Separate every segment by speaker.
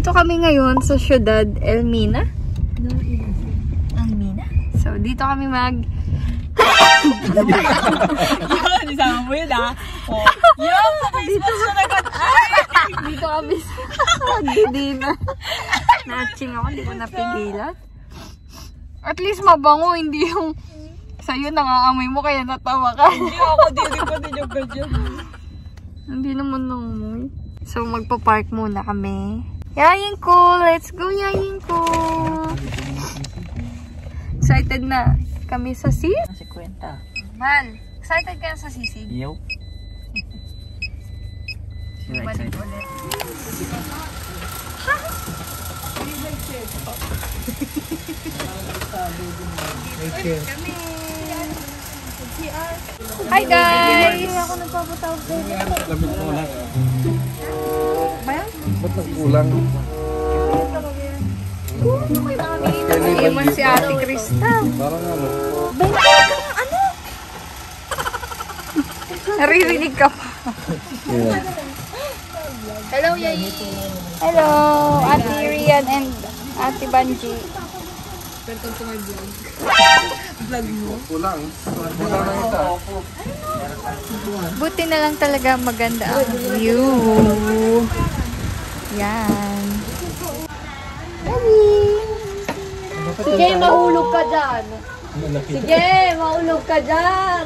Speaker 1: Nandito kami ngayon sa Ciudad Elmina. Elmina. So, dito kami
Speaker 2: Isama mo yun, ah. Oh.
Speaker 1: Dito kami sa Didina. Natching ako, hindi ko napigilan. At least mabango, hindi yung sa'yo nangangamoy mo kaya natawa ka.
Speaker 2: Hindi ako, dili ko din yung ganyan.
Speaker 1: Hindi naman nangamoy. So, magpa-park muna kami. Yayin ko! Let's go, yayin ko! Excited na kami sa sisig?
Speaker 2: Si Kwenta.
Speaker 1: Man, excited ka na sa sisig?
Speaker 2: Yo.
Speaker 1: Balik ulit. Hi guys! Ako nagpapatawag kayo.
Speaker 3: Lamig mo lang.
Speaker 1: Bayan?
Speaker 3: Ba't nagkulang?
Speaker 1: Iman si Ate Krista.
Speaker 3: Parang ano?
Speaker 1: Ano? Naririnig ka pa.
Speaker 3: Yeah.
Speaker 1: Hello, Yayi. Hello, Ate Rian and Ate Banji.
Speaker 2: Welcome to my vlog. Vlog mo?
Speaker 3: Kulang. Kulang na ito.
Speaker 1: Buti na lang talaga maganda ang view. Yan.
Speaker 4: Sige, mahulog ka dyan. Sige, mahulog ka dyan.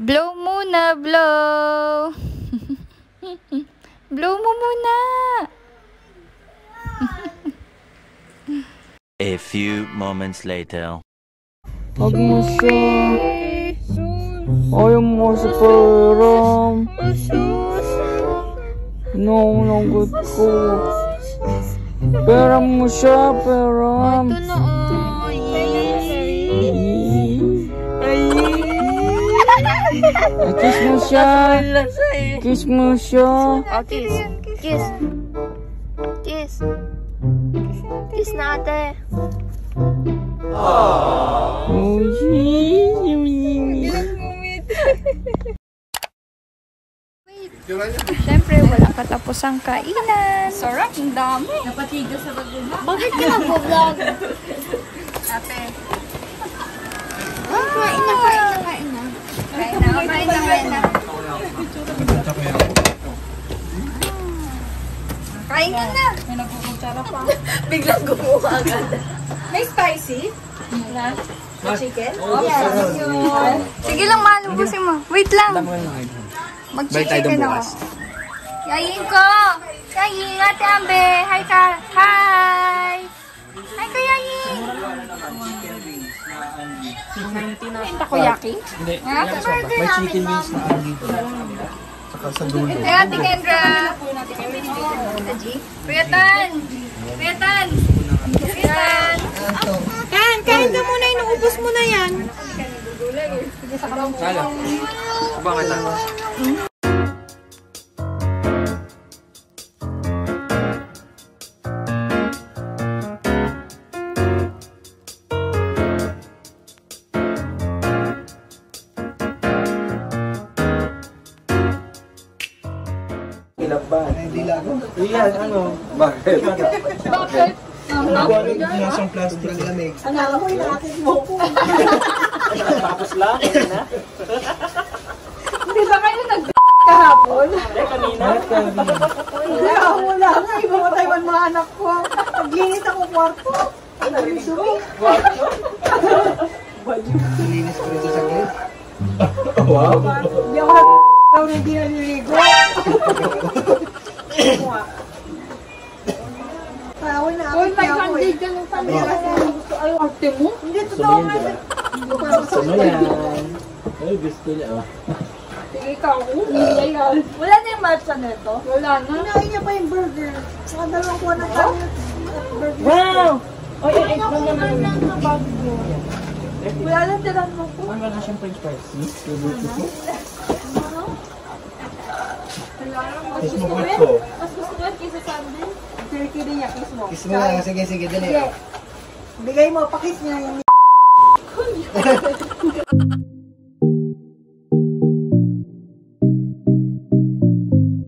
Speaker 1: Blow muna, blow. Blow mo muna.
Speaker 5: A few moments later.
Speaker 2: Huwag mo siya. Ayaw mo sa param. Nagulat ko. Peram mo siya, peram.
Speaker 1: Ito na, oh.
Speaker 2: Kiss mo siya. Kiss mo siya.
Speaker 4: Oh, kiss. Kiss. Kiss. Kiss na ate.
Speaker 1: Siyempre, walang katapusang kainan. Sarap, ang dami.
Speaker 2: Napatigo sa bagulha.
Speaker 4: Bakit ka nag-vlog?
Speaker 1: Ate.
Speaker 4: Kain na, kain na, kain na.
Speaker 1: Kain na, kain na, kain na. Kain ka na.
Speaker 2: May nagkukutsara pa.
Speaker 4: Biglang gumawa agad.
Speaker 1: May spicy?
Speaker 2: Na?
Speaker 4: Chicken?
Speaker 1: Yes. Sige lang, malubusin mo. Wait lang. Mag-chicken ako. Yayin ko! Yayin, Ate Ambe! Hi ka! Hi! Hi ka, Yayin! Takoyaki?
Speaker 3: Hindi.
Speaker 1: Ha?
Speaker 3: May chicken wings na dito. Saka sa dulo.
Speaker 1: Kaya Ate Kendra. Kuya Tan. Kuya Tan. Kuya Tan.
Speaker 2: Kain ka muna, inuubos mo na yan.
Speaker 3: Kala. Bakit na?
Speaker 6: Hindi lago.
Speaker 3: Iyan, ano? Bakit?
Speaker 1: Bakit?
Speaker 6: Nasang plastic lamig.
Speaker 4: Akala ko yung aking mo.
Speaker 3: Tapos lang, na?
Speaker 1: Hindi ba kayo kahapon?
Speaker 4: Wala nga. Ibamatay man mga anak ko. Naglinis ako kwarto. Sumi.
Speaker 6: Linis ko rin sa sakit.
Speaker 3: Wow.
Speaker 4: Hindi ako daw na hindi naliligo. Tawag na
Speaker 1: Uy,
Speaker 4: ako.
Speaker 1: may handid ka ng pamilya. Gusto ay arte mo?
Speaker 4: Hindi, totoo nga.
Speaker 3: Ano yan? Ay, gusto niya. Oh.
Speaker 1: Sige, ikaw. Yan.
Speaker 4: Wala na yung matcha nito.
Speaker 1: Wala na.
Speaker 4: Kinain niya pa yung burger. Saka dalawang kuha ng kami. Burger.
Speaker 2: Wow! Oy,
Speaker 4: Ay, ako naman lang na bago. Wala lang tiran mo po.
Speaker 3: Ano na siyang french fries?
Speaker 6: Kiss mo butt ko.
Speaker 4: Mas gusto ko yan kaysa Sunday. Turkey din niya, kiss mo.
Speaker 6: Kiss mo lang. Sige, sige. Dali.
Speaker 4: Sige. Bigay mo, pakiss niya yung